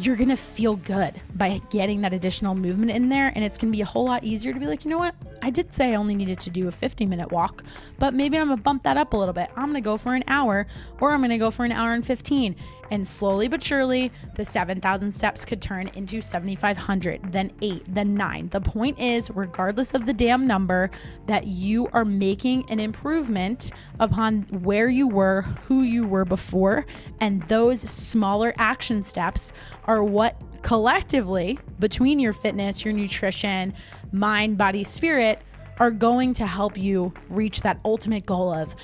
you're going to feel good by getting that additional movement in there. And it's going to be a whole lot easier to be like, you know what? I did say I only needed to do a 50-minute walk, but maybe I'm going to bump that up a little bit. I'm going to go for an hour, or I'm going to go for an hour and 15. And slowly but surely, the 7,000 steps could turn into 7,500, then 8, then 9. The point is, regardless of the damn number, that you are making an improvement upon where you were, who you were before, and those smaller action steps are what collectively, between your fitness, your nutrition, mind, body, spirit, are going to help you reach that ultimate goal of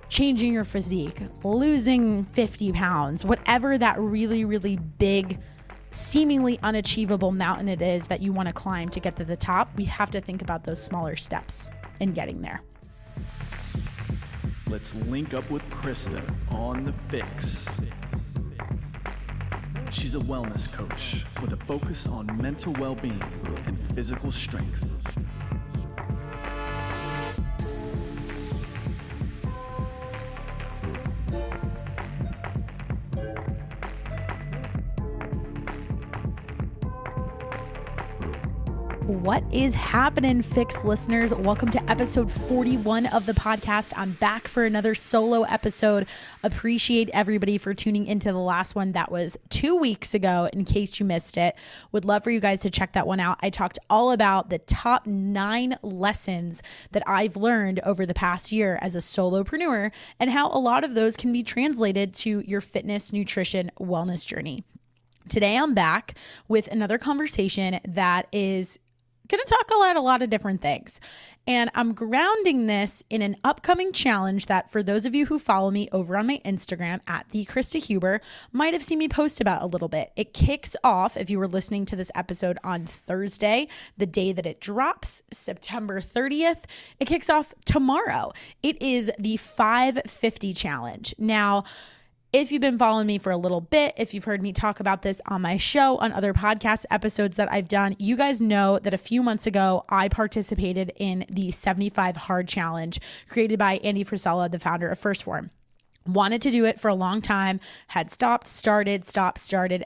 changing your physique, losing 50 pounds, whatever that really, really big, seemingly unachievable mountain it is that you want to climb to get to the top. We have to think about those smaller steps in getting there. Let's link up with Krysta on the Fix. She's a wellness coach with a focus on mental well-being and physical strength. What is happening, Fix listeners? Welcome to episode 41 of the podcast. I'm back for another solo episode. Appreciate everybody for tuning into the last one. That was 2 weeks ago, in case you missed it. Would love for you guys to check that one out. I talked all about the top 9 lessons that I've learned over the past year as a solopreneur, and how a lot of those can be translated to your fitness, nutrition, wellness journey. Today, I'm back with another conversation that is going to talk about a lot of different things. And I'm grounding this in an upcoming challenge that, for those of you who follow me over on my Instagram at the Krysta Huber, might have seen me post about a little bit. It kicks off, if you were listening to this episode on Thursday, the day that it drops, September 30th, it kicks off tomorrow. It is the 550 challenge. Now, if you've been following me for a little bit, if you've heard me talk about this on my show, on other podcast episodes that I've done, you guys know that a few months ago, I participated in the 75 Hard Challenge created by Andy Frisella, the founder of First Form. Wanted to do it for a long time, had stopped, started,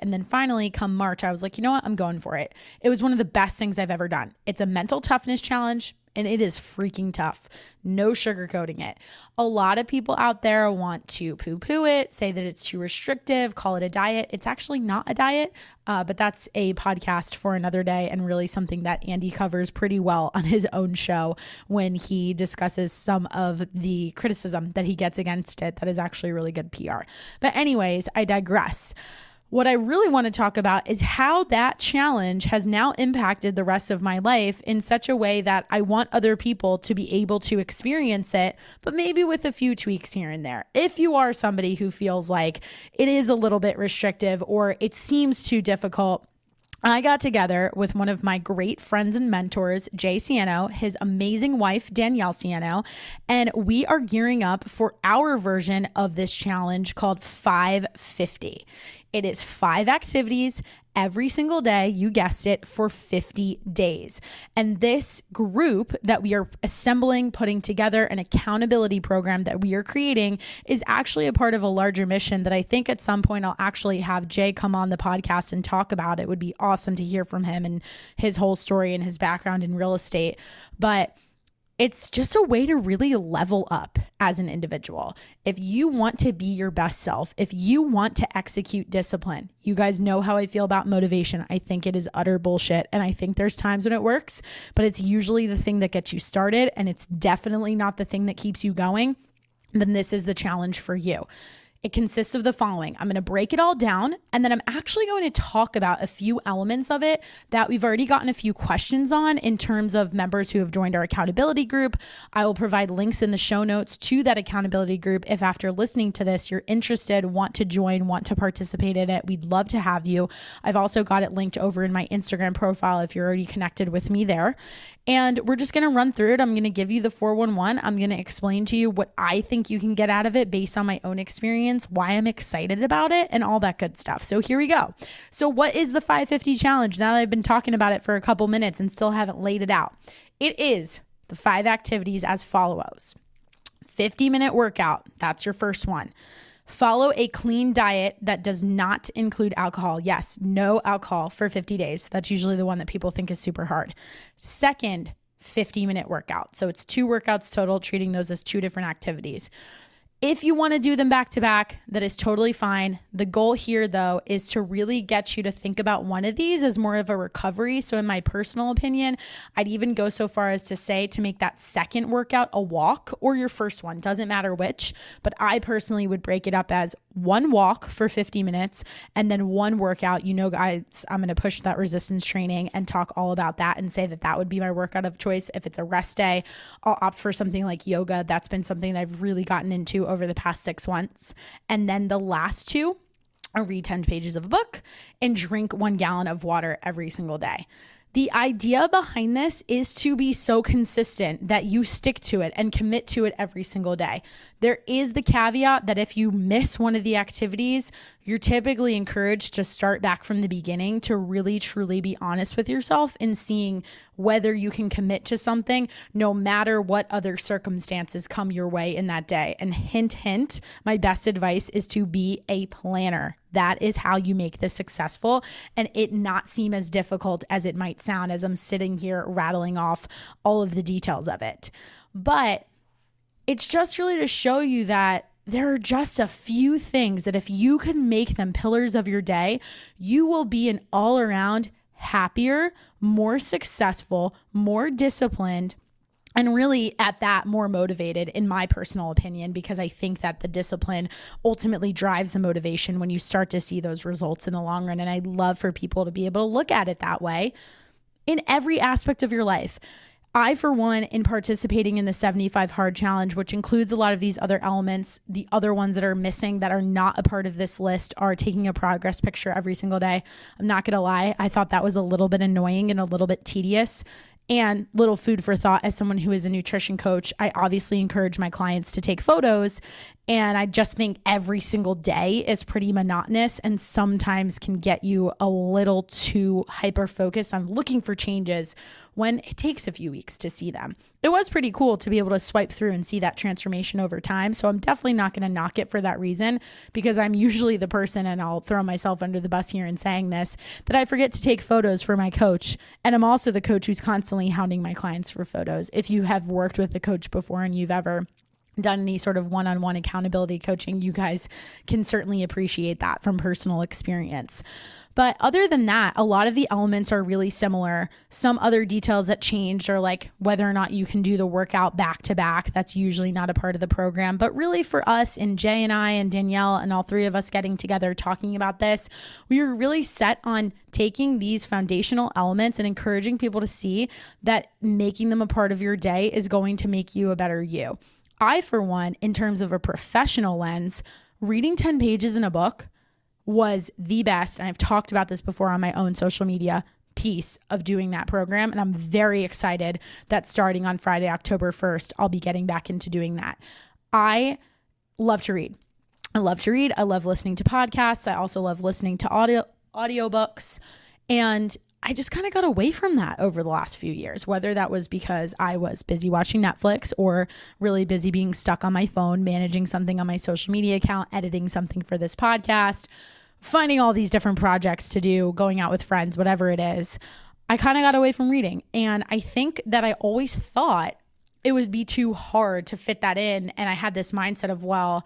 and then finally come March, I was like, you know what? I'm going for it. It was one of the best things I've ever done. It's a mental toughness challenge, and it is freaking tough. No sugarcoating it. A lot of people out there want to poo-poo it, say that it's too restrictive, call it a diet. It's actually not a diet, but that's a podcast for another day, and really something that Andy covers pretty well on his own show when he discusses some of the criticism that he gets against it. That is actually really good PR. But anyways, I digress. What I really want to talk about is how that challenge has now impacted the rest of my life in such a way that I want other people to be able to experience it, but maybe with a few tweaks here and there. If you are somebody who feels like it is a little bit restrictive or it seems too difficult, I got together with one of my great friends and mentors, Jay Ciano, his amazing wife, Danielle Ciano, and we are gearing up for our version of this challenge called 550. It is 5 activities every single day, you guessed it, for 50 days. And this group that we are assembling, putting together, an accountability program that we are creating, is actually a part of a larger mission that I think at some point I'll actually have Jay come on the podcast and talk about. It would be awesome to hear from him and his whole story and his background in real estate. But it's just a way to really level up as an individual. If you want to be your best self, if you want to execute discipline, you guys know how I feel about motivation. I think it is utter bullshit. And I think there's times when it works, but it's usually the thing that gets you started. And it's definitely not the thing that keeps you going. Then this is the challenge for you. It consists of the following. I'm going to break it all down, and then I'm actually going to talk about a few elements of it that we've already gotten a few questions on in terms of members who have joined our accountability group. I will provide links in the show notes to that accountability group. If after listening to this, you're interested, want to join, want to participate in it, we'd love to have you. I've also got it linked over in my Instagram profile if you're already connected with me there. And we're just going to run through it. I'm going to give you the 411. I'm going to explain to you what I think you can get out of it based on my own experience, why I'm excited about it, and all that good stuff. So here we go. So what is the 550 challenge? Now that I've been talking about it for a couple minutes and still haven't laid it out. It is the 5 activities as follows. 50-minute workout. That's your first one. Follow a clean diet that does not include alcohol. Yes, no alcohol for 50 days. That's usually the one that people think is super hard. Second, 50-minute workout. So it's 2 workouts total, treating those as 2 different activities. If you want to do them back to back, that is totally fine. The goal here, though, is to really get you to think about one of these as more of a recovery. So in my personal opinion, I'd even go so far as to say to make that second workout a walk or your first one, doesn't matter which. But I personally would break it up as 1 walk for 50 minutes and then 1 workout. You know, guys, I'm going to push that resistance training and talk all about that and say that that would be my workout of choice. If it's a rest day, I'll opt for something like yoga. That's been something that I've really gotten into over the past 6 months. And then the last 2 are read 10 pages of a book and drink 1 gallon of water every single day. The idea behind this is to be so consistent that you stick to it and commit to it every single day. There is the caveat that if you miss one of the activities, you're typically encouraged to start back from the beginning to really truly be honest with yourself in seeing whether you can commit to something no matter what other circumstances come your way in that day. And hint, hint, my best advice is to be a planner. That is how you make this successful and it not seem as difficult as it might sound as I'm sitting here rattling off all of the details of it. But it's just really to show you that there are just a few things that if you can make them pillars of your day, you will be an all-around happier, more successful, more disciplined, and really at that more motivated, in my personal opinion, because I think that the discipline ultimately drives the motivation when you start to see those results in the long run. And I'd love for people to be able to look at it that way in every aspect of your life. I, for one, in participating in the 75 Hard Challenge, which includes a lot of these other elements, the other ones that are missing that are not a part of this list are taking a progress picture every single day. I'm not going to lie. I thought that was a little bit annoying and a little bit tedious. And little food for thought, as someone who is a nutrition coach, I obviously encourage my clients to take photos. And I just think every single day is pretty monotonous and sometimes can get you a little too hyper-focused on looking for changes when it takes a few weeks to see them. It was pretty cool to be able to swipe through and see that transformation over time. So I'm definitely not going to knock it for that reason, because I'm usually the person, and I'll throw myself under the bus here in saying this, that I forget to take photos for my coach. And I'm also the coach who's constantly hounding my clients for photos. If you have worked with a coach before and you've ever done any sort of one-on-one accountability coaching, you guys can certainly appreciate that from personal experience. But other than that, a lot of the elements are really similar. Some other details that changed are like whether or not you can do the workout back to back. That's usually not a part of the program. But really for us, and Jay and I and Danielle and all 3 of us getting together talking about this, we were really set on taking these foundational elements and encouraging people to see that making them a part of your day is going to make you a better you. I, for one, in terms of a professional lens, reading 10 pages in a book was the best, and I've talked about this before on my own social media, piece of doing that program. And I'm very excited that starting on Friday, October 1st, I'll be getting back into doing that. I love to read. I love listening to podcasts. I also love listening to audiobooks. And I just kind of got away from that over the last few years, whether that was because I was busy watching Netflix or really busy being stuck on my phone, managing something on my social media account, editing something for this podcast, finding all these different projects to do, going out with friends, whatever it is. I kind of got away from reading. And I think that I always thought it would be too hard to fit that in. And I had this mindset of, well,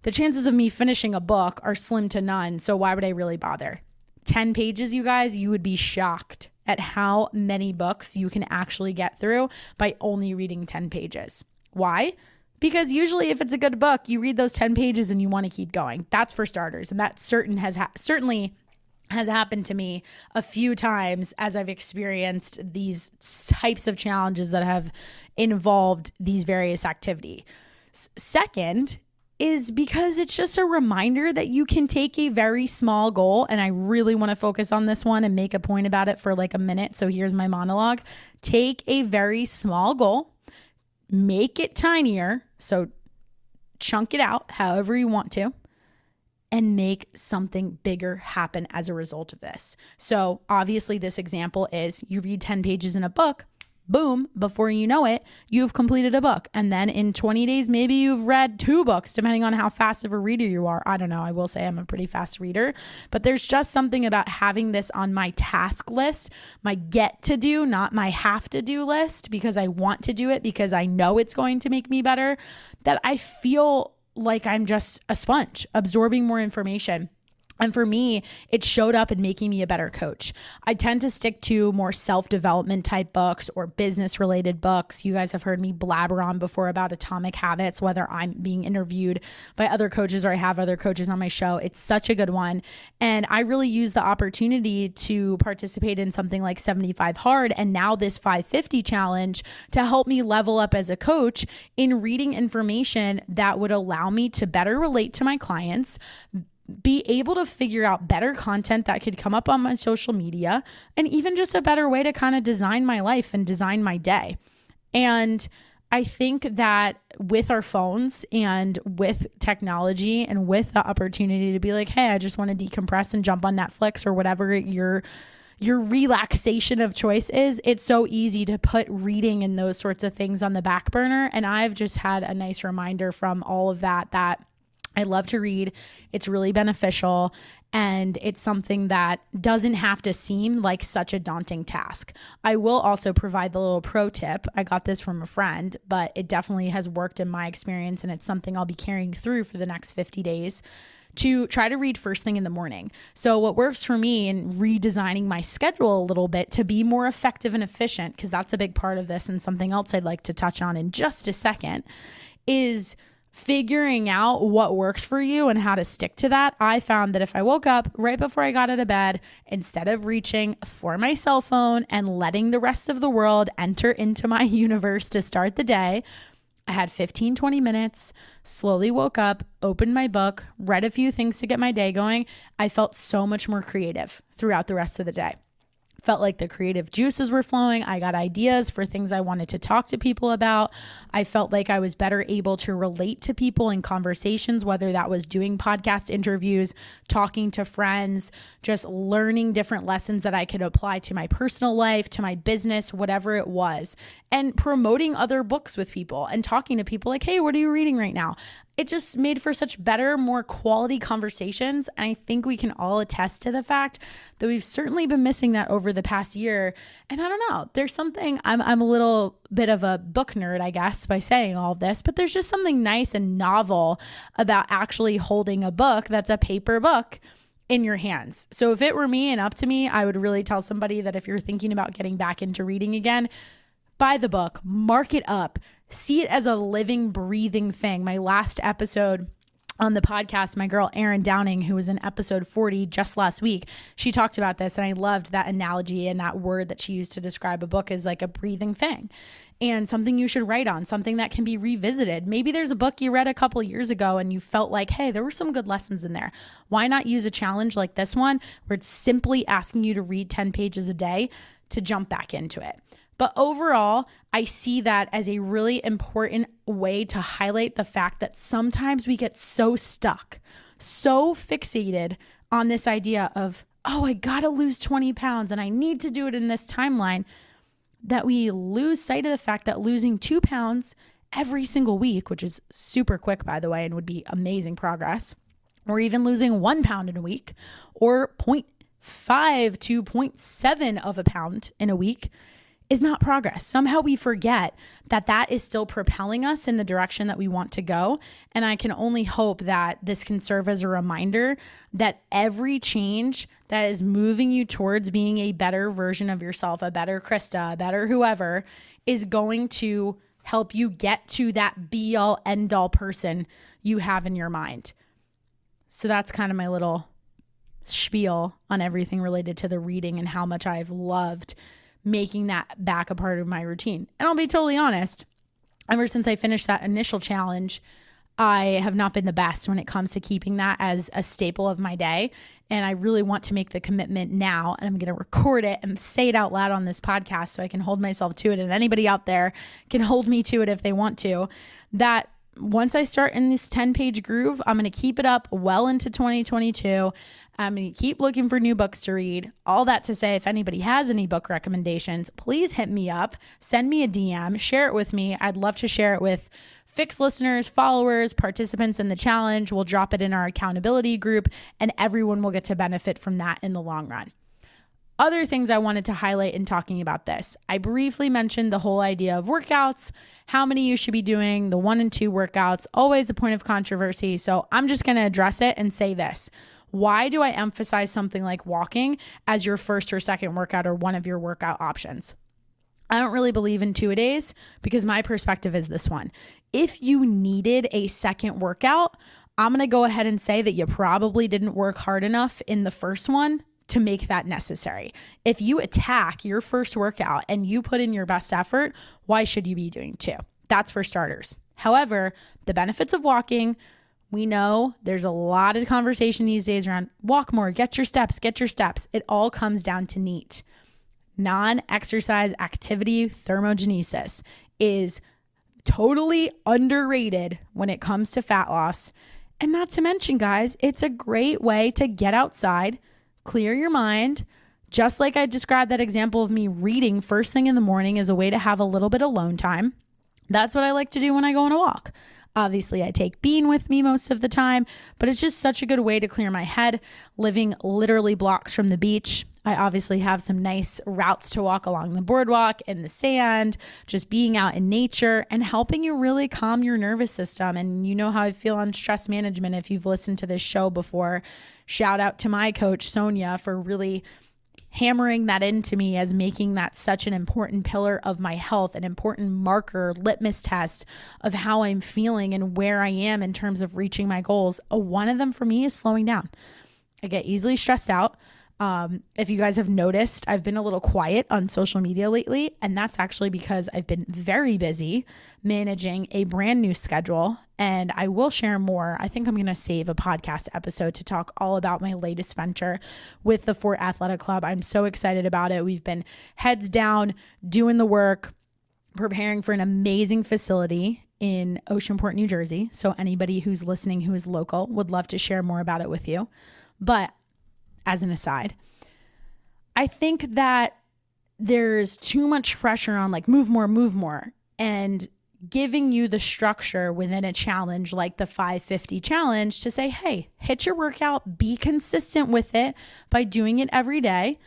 the chances of me finishing a book are slim to none. So why would I really bother? 10 pages, you guys, you would be shocked at how many books you can actually get through by only reading 10 pages. Why? Because usually if it's a good book, you read those 10 pages and you want to keep going. That's for starters. And that certainly has happened to me a few times as I've experienced these types of challenges that have involved these various activities. Second is because it's just a reminder that you can take a very small goal, and I really want to focus on this one and make a point about it for like a minute. So here's my monologue. Take a very small goal, make it tinier, so chunk it out however you want to, and make something bigger happen as a result of this. So obviously this example is you read 10 pages in a book, boom, before you know it, you've completed a book. And then in 20 days, maybe you've read 2 books, depending on how fast of a reader you are. I don't know. I will say I'm a pretty fast reader, but there's just something about having this on my task list, my get to do, not my have to do list, because I want to do it, because I know it's going to make me better, that I feel like I'm just a sponge absorbing more information. And for me, it showed up in making me a better coach. I tend to stick to more self-development type books or business related books. You guys have heard me blabber on before about Atomic Habits, whether I'm being interviewed by other coaches or I have other coaches on my show. It's such a good one. And I really use the opportunity to participate in something like 75 Hard and now this 550 challenge to help me level up as a coach in reading information that would allow me to better relate to my clients, be able to figure out better content that could come up on my social media, and even just a better way to kind of design my life and design my day. And I think that with our phones and with technology and with the opportunity to be like, hey, I just want to decompress and jump on Netflix or whatever your relaxation of choice is, it's so easy to put reading and those sorts of things on the back burner. And I've just had a nice reminder from all of that I love to read. It's really beneficial. And it's something that doesn't have to seem like such a daunting task. I will also provide the little pro tip. I got this from a friend, but it definitely has worked in my experience. And it's something I'll be carrying through for the next 50 days to try to read first thing in the morning. So what works for me in redesigning my schedule a little bit to be more effective and efficient, because that's a big part of this and something else I'd like to touch on in just a second, is figuring out what works for you and how to stick to that. I found that if I woke up right before I got out of bed, instead of reaching for my cell phone and letting the rest of the world enter into my universe to start the day, I had 15, 20 minutes, slowly woke up, opened my book, read a few things to get my day going. I felt so much more creative throughout the rest of the day. Felt like the creative juices were flowing. I got ideas for things I wanted to talk to people about. I felt like I was better able to relate to people in conversations, whether that was doing podcast interviews, talking to friends, just learning different lessons that I could apply to my personal life, to my business, whatever it was, and promoting other books with people and talking to people like, hey, what are you reading right now? It just made for such better, more quality conversations. And I think we can all attest to the fact that we've certainly been missing that over the past year. And I don't know, there's something, I'm a little bit of a book nerd, I guess, by saying all of this, but there's just something nice and novel about actually holding a book that's a paper book in your hands. So if it were me and up to me, I would really tell somebody that if you're thinking about getting back into reading again, buy the book, mark it up, see it as a living, breathing thing. My last episode on the podcast, my girl Erin Downing, who was in episode 40 just last week, she talked about this, and I loved that analogy and that word that she used to describe a book as like a breathing thing and something you should write on, something that can be revisited. Maybe there's a book you read a couple years ago and you felt like, hey, there were some good lessons in there. Why not use a challenge like this one where it's simply asking you to read 10 pages a day to jump back into it? But overall, I see that as a really important way to highlight the fact that sometimes we get so stuck, so fixated on this idea of, oh, I got to lose 20 pounds and I need to do it in this timeline, that we lose sight of the fact that losing 2 pounds every single week, which is super quick, by the way, and would be amazing progress, or even losing 1 pound in a week, or 0.5 to 0.7 of a pound in a week, is not progress. Somehow we forget that that is still propelling us in the direction that we want to go. And I can only hope that this can serve as a reminder that every change that is moving you towards being a better version of yourself, a better Krysta, a better whoever, is going to help you get to that be all end all person you have in your mind. So that's kind of my little spiel on everything related to the reading and how much I've loved making that back a part of my routine. And I'll be totally honest, ever since I finished that initial challenge, I have not been the best when it comes to keeping that as a staple of my day. And I really want to make the commitment now, and I'm going to record it and say it out loud on this podcast so I can hold myself to it, and anybody out there can hold me to it if they want to, that once I start in this 10-page groove, I'm going to keep it up well into 2022. I'm going to keep looking for new books to read. All that to say, if anybody has any book recommendations, please hit me up, send me a DM, share it with me. I'd love to share it with FYX listeners, followers, participants in the challenge. We'll drop it in our accountability group, and everyone will get to benefit from that in the long run. Other things I wanted to highlight in talking about this. I briefly mentioned the whole idea of workouts, how many you should be doing, the 1 and 2 workouts, always a point of controversy. So I'm just going to address it and say this. Why do I emphasize something like walking as your first or second workout or one of your workout options? I don't really believe in 2-a-days because my perspective is this one. If you needed a second workout, I'm going to go ahead and say that you probably didn't work hard enough in the first one to make that necessary. If you attack your first workout and you put in your best effort, why should you be doing 2? That's for starters. However, the benefits of walking, we know there's a lot of conversation these days around walk more, get your steps. It all comes down to NEAT. Non-exercise activity thermogenesis is totally underrated when it comes to fat loss. And not to mention, guys, it's a great way to get outside, clear your mind. Just like I described that example of me reading first thing in the morning as a way to have a little bit of alone time. That's what I like to do when I go on a walk. Obviously, I take Bean with me most of the time, but it's just such a good way to clear my head, living literally blocks from the beach. I obviously have some nice routes to walk along the boardwalk in the sand, just being out in nature and helping you really calm your nervous system. And you know how I feel on stress management if you've listened to this show before. Shout out to my coach, Sonia, for really hammering that into me as making that such an important pillar of my health, an important marker, litmus test of how I'm feeling and where I am in terms of reaching my goals. One of them for me is slowing down. I get easily stressed out. If you guys have noticed, I've been a little quiet on social media lately, and that's actually because I've been very busy managing a brand new schedule, and I will share more. I think I'm going to save a podcast episode to talk all about my latest venture with the Fort Athletic Club. I'm so excited about it. We've been heads down, doing the work, preparing for an amazing facility in Oceanport, New Jersey. So anybody who's listening who is local would love to share more about it with you. But as an aside, I think that there's too much pressure on like move more, and giving you the structure within a challenge like the 550 challenge to say, hey, hit your workout, be consistent with it by doing it every day.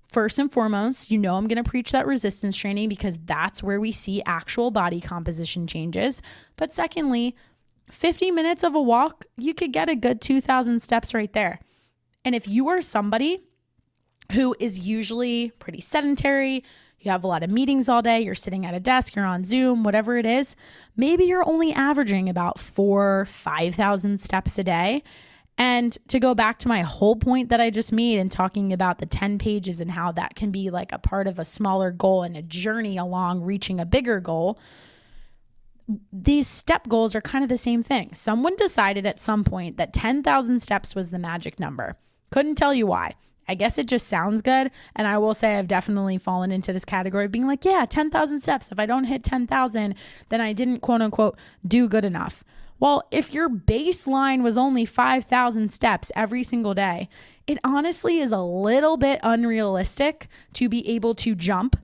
First and foremost, I'm going to preach that resistance training because that's where we see actual body composition changes. But secondly, 50 minutes of a walk, you could get a good 2,000 steps right there. And if you are somebody who is usually pretty sedentary, you have a lot of meetings all day, you're sitting at a desk, you're on Zoom, whatever it is, maybe you're only averaging about 5,000 steps a day. And to go back to my whole point that I just made and talking about the 10 pages and how that can be like a part of a smaller goal and a journey along reaching a bigger goal, these step goals are kind of the same thing. Someone decided at some point that 10,000 steps was the magic number. Couldn't tell you why. I guess it just sounds good. And I will say I've definitely fallen into this category of being like, yeah, 10,000 steps. If I don't hit 10,000, then I didn't quote unquote do good enough. Well, if your baseline was only 5,000 steps every single day, it honestly is a little bit unrealistic to be able to jump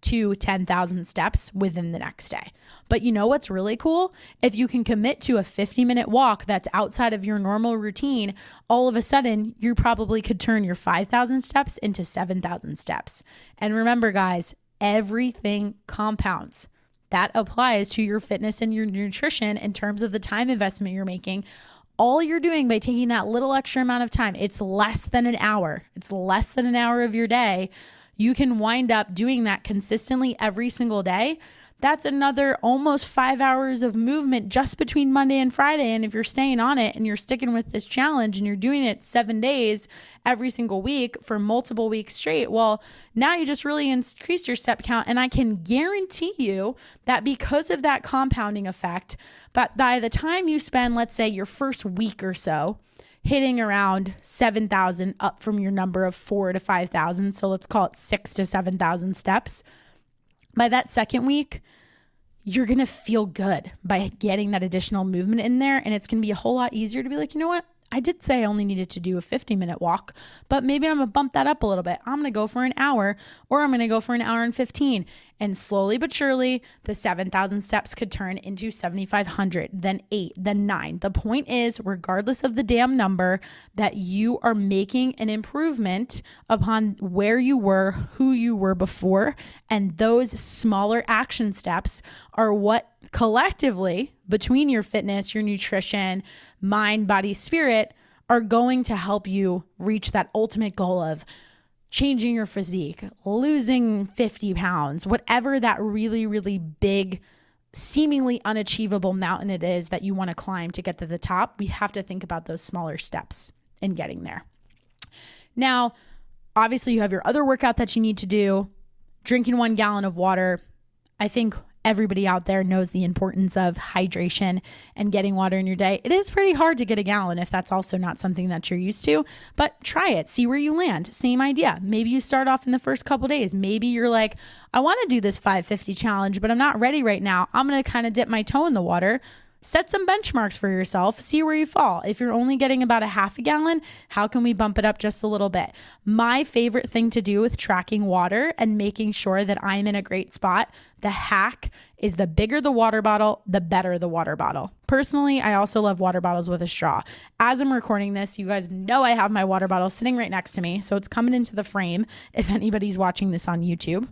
to 10,000 steps within the next day. But you know what's really cool? If you can commit to a 50-minute walk that's outside of your normal routine, all of a sudden you probably could turn your 5,000 steps into 7,000 steps. And remember, guys, everything compounds. That applies to your fitness and your nutrition in terms of the time investment you're making. All you're doing by taking that little extra amount of time, it's less than an hour. It's less than an hour of your day. You can wind up doing that consistently every single day. That's another almost 5 hours of movement just between Monday and Friday. And if you're staying on it and you're sticking with this challenge and you're doing it 7 days every single week for multiple weeks straight, well, now you just really increased your step count. And I can guarantee you that because of that compounding effect, but by the time you spend, let's say, your first week or so, hitting around 7,000 up from your number of 4,000 to 5,000. So let's call it 6,000 to 7,000 steps. By that second week, you're going to feel good by getting that additional movement in there. And it's going to be a whole lot easier to be like, you know what? I did say I only needed to do a 50-minute walk, but maybe I'm going to bump that up a little bit. I'm going to go for an hour, or I'm going to go for an hour and 15. And slowly but surely, the 7,000 steps could turn into 7,500, then 8, then 9. The point is, regardless of the damn number, that you are making an improvement upon where you were, who you were before. And those smaller action steps are what collectively, between your fitness, your nutrition, mind, body, spirit, are going to help you reach that ultimate goal of changing your physique, losing 50 pounds, whatever that really, really big, seemingly unachievable mountain it is that you want to climb to get to the top. We have to think about those smaller steps in getting there. Now, obviously you have your other workout that you need to do, drinking 1 gallon of water. I think everybody out there knows the importance of hydration and getting water in your day. It is pretty hard to get a gallon if that's also not something that you're used to, but try it, see where you land. Same idea. Maybe you start off in the first couple days. Maybe you're like, I want to do this 550 challenge, but I'm not ready right now. I'm going to kind of dip my toe in the water. Set some benchmarks for yourself. See where you fall. If you're only getting about a half a gallon, how can we bump it up just a little bit? My favorite thing to do with tracking water and making sure that I'm in a great spot, the hack is the bigger the water bottle, the better the water bottle. Personally, I also love water bottles with a straw. As I'm recording this, you guys know I have my water bottle sitting right next to me, so it's coming into the frame if anybody's watching this on YouTube.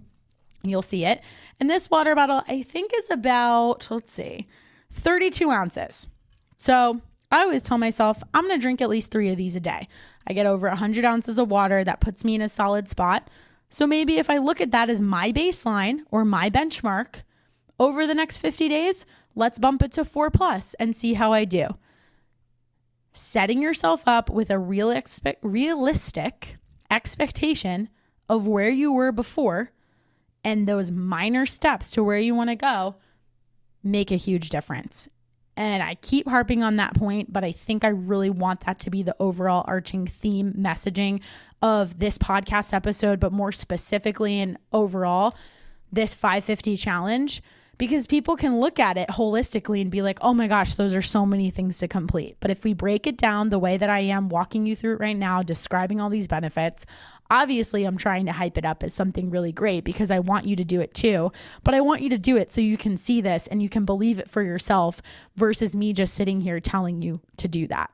You'll see it. And this water bottle, I think, is about, 32 ounces. So I always tell myself I'm going to drink at least 3 of these a day. I get over 100 ounces of water. That puts me in a solid spot. So maybe if I look at that as my baseline or my benchmark over the next 50 days, let's bump it to 4+ and see how I do. Setting yourself up with a realistic expectation of where you were before and those minor steps to where you want to go make a huge difference. And I keep harping on that point, but I think I really want that to be the overall arching theme messaging of this podcast episode, but more specifically and overall, this 550 challenge, because people can look at it holistically and be like, oh my gosh, those are so many things to complete. But if we break it down the way that I am walking you through it right now, describing all these benefits, obviously I'm trying to hype it up as something really great because I want you to do it too, but I want you to do it so you can see this and you can believe it for yourself versus me just sitting here telling you to do that.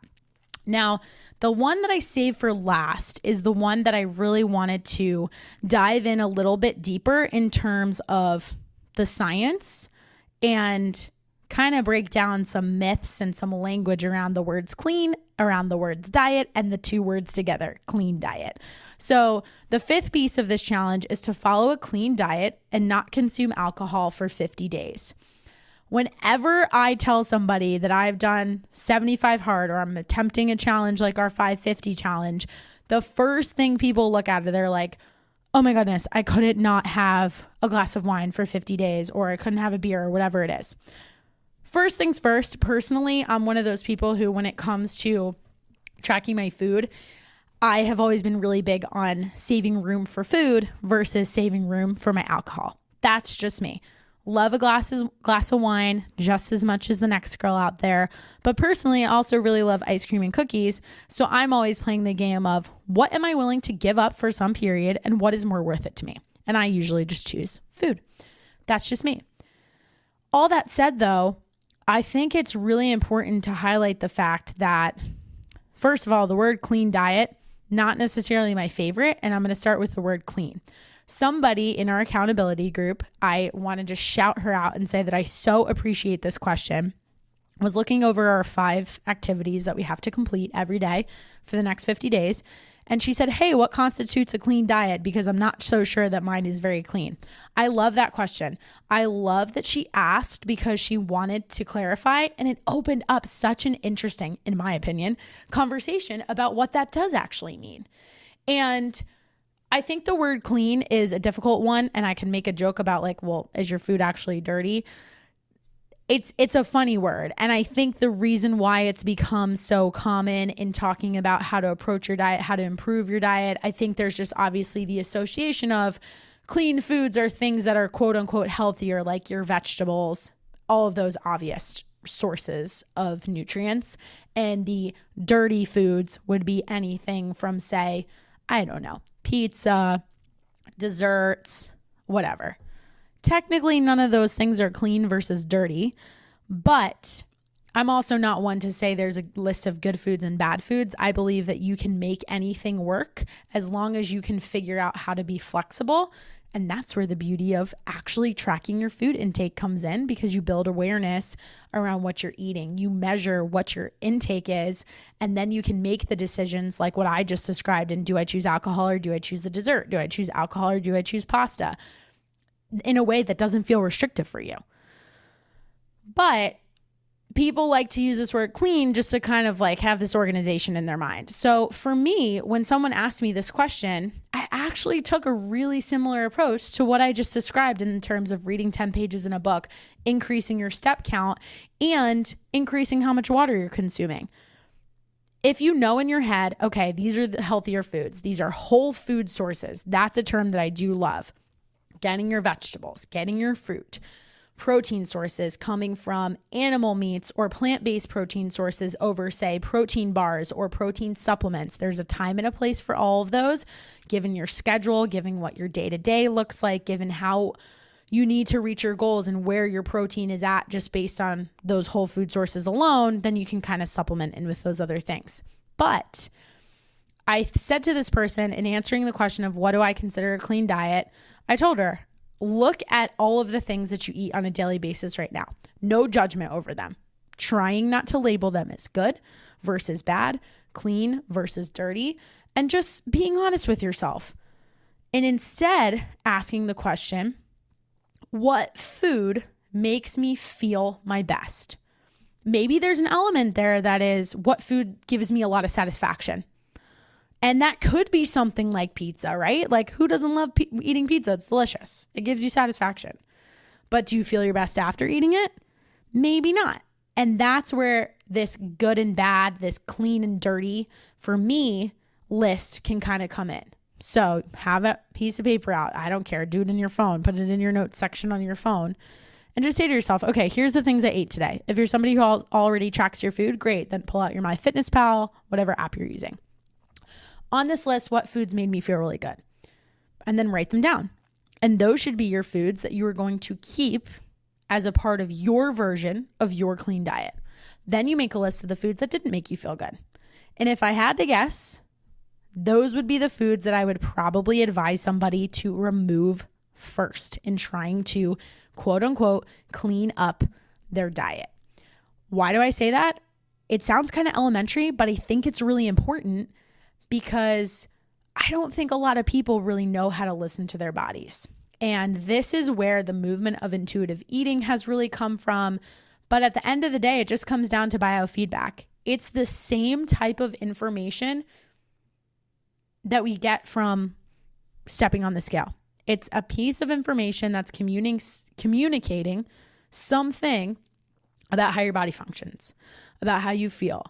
Now, the one that I saved for last is the one that I really wanted to dive in a little bit deeper in terms of the science and kind of break down some myths and some language around the words clean, around the words diet, and the 2 words together, clean diet. So the 5th piece of this challenge is to follow a clean diet and not consume alcohol for 50 days. Whenever I tell somebody that I've done 75 hard or I'm attempting a challenge like our 550 challenge, the first thing people look at it, they're like, oh my goodness, I couldn't not have a glass of wine for 50 days, or I couldn't have a beer, or whatever it is. First things first, personally, I'm one of those people who, when it comes to tracking my food, I have always been really big on saving room for food versus saving room for my alcohol. That's just me. Love a glass of wine just as much as the next girl out there. But personally, I also really love ice cream and cookies. So I'm always playing the game of what am I willing to give up for some period and what is more worth it to me? And I usually just choose food. That's just me. All that said, though, I think it's really important to highlight the fact that, first of all, the word clean diet, not necessarily my favorite. And I'm going to start with the word clean. Somebody in our accountability group, I want to just shout her out and say that I so appreciate this question, was looking over our 5 activities that we have to complete every day for the next 50 days. And she said, hey, what constitutes a clean diet? Because I'm not so sure that mine is very clean. I love that question. I love that she asked because she wanted to clarify, and it opened up such an interesting, in my opinion, conversation about what that does actually mean. And I think the word clean is a difficult one, and I can make a joke about like, well, is your food actually dirty? It's a funny word. And I think the reason why it's become so common in talking about how to approach your diet, how to improve your diet, I think there's just obviously the association of Clean foods are things that are quote unquote healthier, like your vegetables, all of those obvious sources of nutrients. And the dirty foods would be anything from, say, I don't know, pizza, desserts, whatever. Technically, none of those things are clean versus dirty, but I'm also not one to say there's a list of good foods and bad foods. I believe that you can make anything work as long as you can figure out how to be flexible. And that's where the beauty of actually tracking your food intake comes in, because you build awareness around what you're eating. You measure what your intake is, and then you can make the decisions like what I just described. And do I choose alcohol or do I choose the dessert? Do I choose alcohol or do I choose pasta? In a way that doesn't feel restrictive for you. But people like to use this word clean just to kind of like have this organization in their mind. So for me, when someone asked me this question, I actually took a really similar approach to what I just described in terms of reading 10 pages in a book, increasing your step count, and increasing how much water you're consuming. If you know in your head, okay, these are the healthier foods, these are whole food sources. That's a term that I do love. Getting your vegetables, getting your fruit. Protein sources coming from animal meats or plant-based protein sources over, say, protein bars or protein supplements. There's a time and a place for all of those, given your schedule, given what your day-to-day looks like, given how you need to reach your goals and where your protein is at just based on those whole food sources alone. Then you can kind of supplement in with those other things. But I said to this person in answering the question of what do I consider a clean diet, I told her, look at all of the things that you eat on a daily basis right now. No judgment over them. Trying not to label them as good versus bad, clean versus dirty, and just being honest with yourself. And instead asking the question, what food makes me feel my best? Maybe there's an element there that is what food gives me a lot of satisfaction. And that could be something like pizza, right? Like, who doesn't love eating pizza? It's delicious. It gives you satisfaction. But do you feel your best after eating it? Maybe not. And that's where this good and bad, this clean and dirty, for me, list can kind of come in. So have a piece of paper out. I don't care. Do it in your phone. Put it in your notes section on your phone. And just say to yourself, okay, here's the things I ate today. If you're somebody who already tracks your food, great. Then pull out your MyFitnessPal, whatever app you're using. On this list, what foods made me feel really good? And then write them down. And those should be your foods that you are going to keep as a part of your version of your clean diet. Then you make a list of the foods that didn't make you feel good. And if I had to guess, those would be the foods that I would probably advise somebody to remove first in trying to, quote unquote, clean up their diet. Why do I say that? It sounds kind of elementary, but I think it's really important because I don't think a lot of people really know how to listen to their bodies. And this is where the movement of intuitive eating has really come from. But at the end of the day, it just comes down to biofeedback. It's the same type of information that we get from stepping on the scale. It's a piece of information that's communicating something about how your body functions, about how you feel.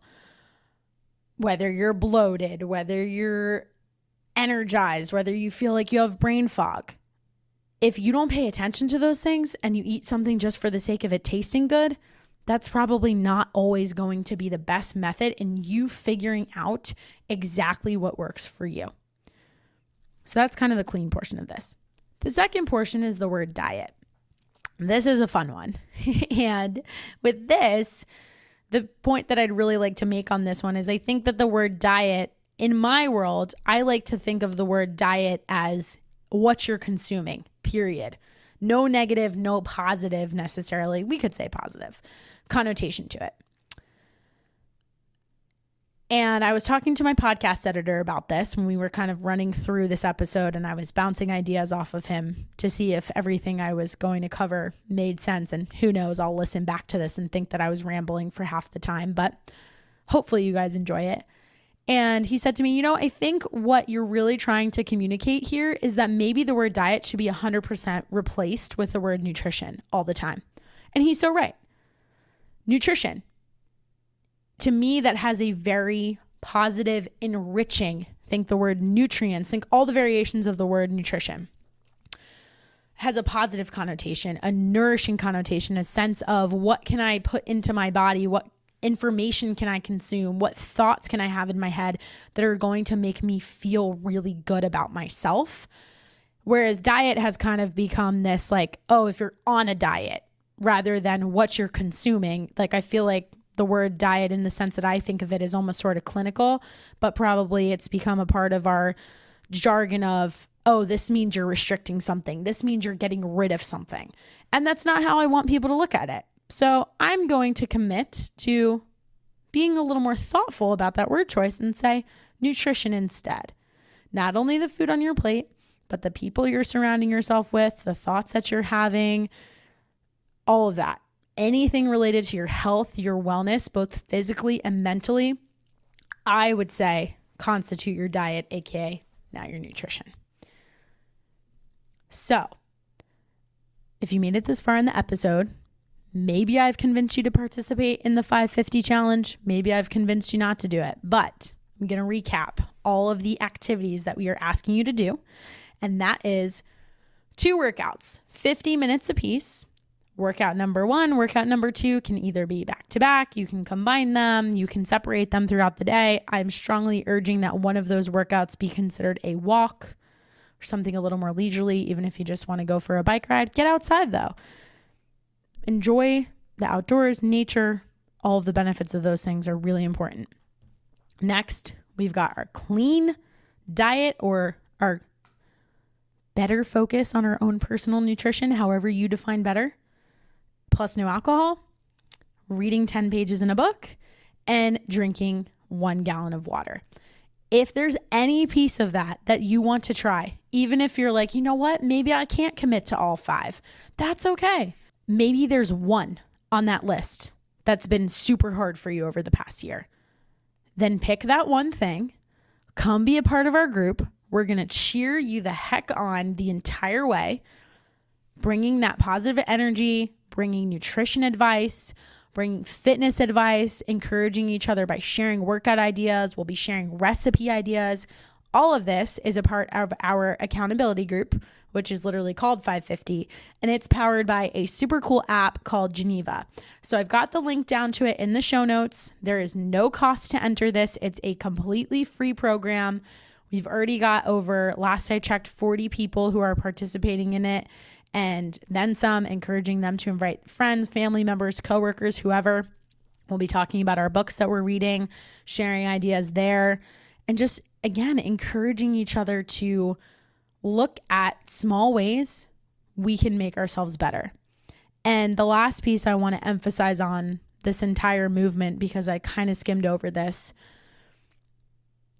Whether you're bloated, whether you're energized, whether you feel like you have brain fog. If you don't pay attention to those things and you eat something just for the sake of it tasting good, that's probably not always going to be the best method in you figuring out exactly what works for you. So that's kind of the clean portion of this. The second portion is the word diet. This is a fun one. And with this, the point that I'd really like to make on this one is I think that the word diet, in my world, I like to think of the word diet as what you're consuming, period. No negative, no positive necessarily. We could say positive connotation to it. And I was talking to my podcast editor about this when we were kind of running through this episode, and I was bouncing ideas off of him to see if everything I was going to cover made sense. And who knows, I'll listen back to this and think that I was rambling for half the time, but hopefully you guys enjoy it. And he said to me, I think what you're really trying to communicate here is that maybe the word diet should be 100% replaced with the word nutrition all the time. And he's so right. Nutrition. To me, that has a very positive, enriching, think the word nutrients, think all the variations of the word nutrition. has a positive connotation, a nourishing connotation, a sense of what can I put into my body? What information can I consume? What thoughts can I have in my head that are going to make me feel really good about myself? Whereas diet has kind of become this like, oh, if you're on a diet rather than what you're consuming. Like, I feel like the word diet in the sense that I think of it is almost sort of clinical, but probably it's become a part of our jargon of, oh, this means you're restricting something. This means you're getting rid of something. And that's not how I want people to look at it. So I'm going to commit to being a little more thoughtful about that word choice and say nutrition instead. Not only the food on your plate, but the people you're surrounding yourself with, the thoughts that you're having, all of that. Anything related to your health, your wellness, both physically and mentally, I would say constitute your diet, aka now your nutrition. So, if you made it this far in the episode, maybe I've convinced you to participate in the 550 challenge. Maybe I've convinced you not to do it. But I'm going to recap all of the activities that we are asking you to do. And that is 2 workouts, 50 minutes apiece. Workout number 1, workout number 2 can either be back to back. You can combine them. You can separate them throughout the day. I'm strongly urging that one of those workouts be considered a walk, something a little more leisurely. Even if you just want to go for a bike ride, get outside though. Enjoy the outdoors, nature, all of the benefits of those things are really important. Next, we've got our clean diet, or our better focus on our own personal nutrition, however you define better, plus no alcohol, reading 10 pages in a book, and drinking 1 gallon of water. If there's any piece of that you want to try, even if you're like, you know what, maybe I can't commit to all 5, that's okay. Maybe there's one on that list that's been super hard for you over the past year. Then pick that one thing, come be a part of our group. We're going to cheer you the heck on the entire way, bringing that positive energy, bringing nutrition advice, bringing fitness advice, encouraging each other by sharing workout ideas. We'll be sharing recipe ideas. All of this is a part of our accountability group, which is literally called 550, and it's powered by a super cool app called Geneva. So I've got the link down to it in the show notes. There is no cost to enter this. It's a completely free program. We've already got over, last I checked, 40 people who are participating in it, and then some, encouraging them to invite friends, family members, coworkers, whoever. We'll be talking about our books that we're reading, sharing ideas there, and just, again, encouraging each other to look at small ways we can make ourselves better. And the last piece I want to emphasize on this entire movement, because I kind of skimmed over this,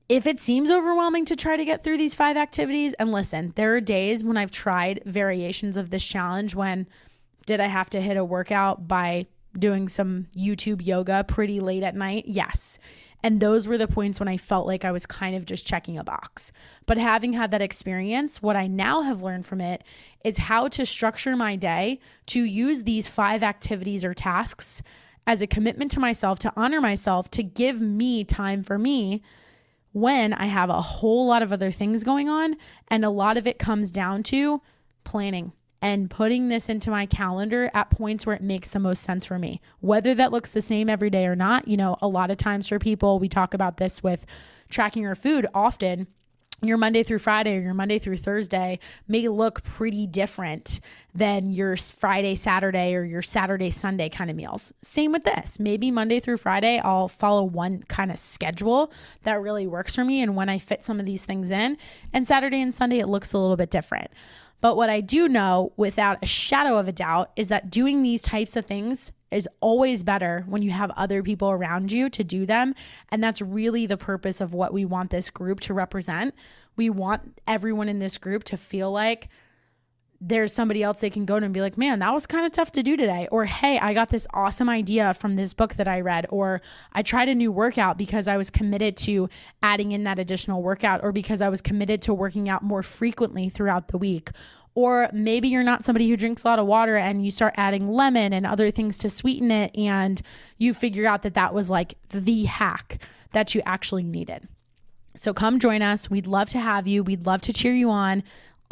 if it seems overwhelming to try to get through these 5 activities, and listen, there are days when I've tried variations of this challenge when did I have to hit a workout by doing some YouTube yoga pretty late at night? Yes. And those were the points when I felt like I was kind of just checking a box. But having had that experience, what I now have learned from it is how to structure my day to use these 5 activities or tasks as a commitment to myself, to honor myself, to give me time for me when I have a whole lot of other things going on. And a lot of it comes down to planning and putting this into my calendar at points where it makes the most sense for me, whether that looks the same every day or not. You know, a lot of times for people, we talk about this with tracking your food often. Your Monday through Friday or your Monday through Thursday may look pretty different than your Friday, Saturday, or your Saturday, Sunday kind of meals. Same with this. Maybe Monday through Friday, I'll follow one kind of schedule that really works for me and when I fit some of these things in. And Saturday and Sunday, it looks a little bit different. But what I do know without a shadow of a doubt is that doing these types of things is always better when you have other people around you to do them. And that's really the purpose of what we want this group to represent. We want everyone in this group to feel like there's somebody else they can go to and be like, man, that was kind of tough to do today. Or, hey, I got this awesome idea from this book that I read. Or I tried a new workout because I was committed to adding in that additional workout, or because I was committed to working out more frequently throughout the week. Or maybe you're not somebody who drinks a lot of water and you start adding lemon and other things to sweeten it, and you figure out that that was like the hack that you actually needed. So come join us. We'd love to have you. We'd love to cheer you on.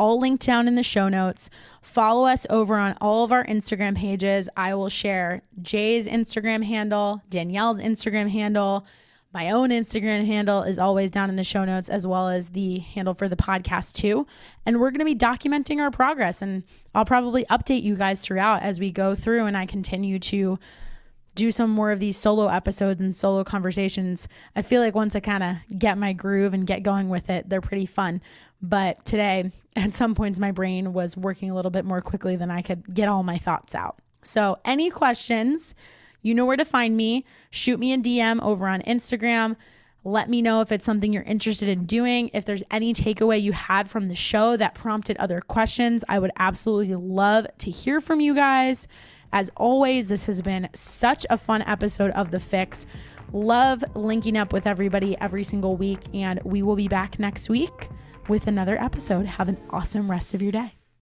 all linked down in the show notes. Follow us over on all of our Instagram pages. I will share Jay's Instagram handle, Danielle's Instagram handle. My own Instagram handle is always down in the show notes, as well as the handle for the podcast too. And we're going to be documenting our progress, and I'll probably update you guys throughout as we go through and I continue to do some more of these solo episodes and solo conversations. I feel like once I kind of get my groove and get going with it, they're pretty fun. But today, at some points, my brain was working a little bit more quickly than I could get all my thoughts out. So any questions, you know where to find me. Shoot me a DM over on Instagram. Let me know if it's something you're interested in doing. If there's any takeaway you had from the show that prompted other questions, I would absolutely love to hear from you guys. As always, this has been such a fun episode of The Fix. Love linking up with everybody every single week, and we will be back next week with another episode. Have an awesome rest of your day.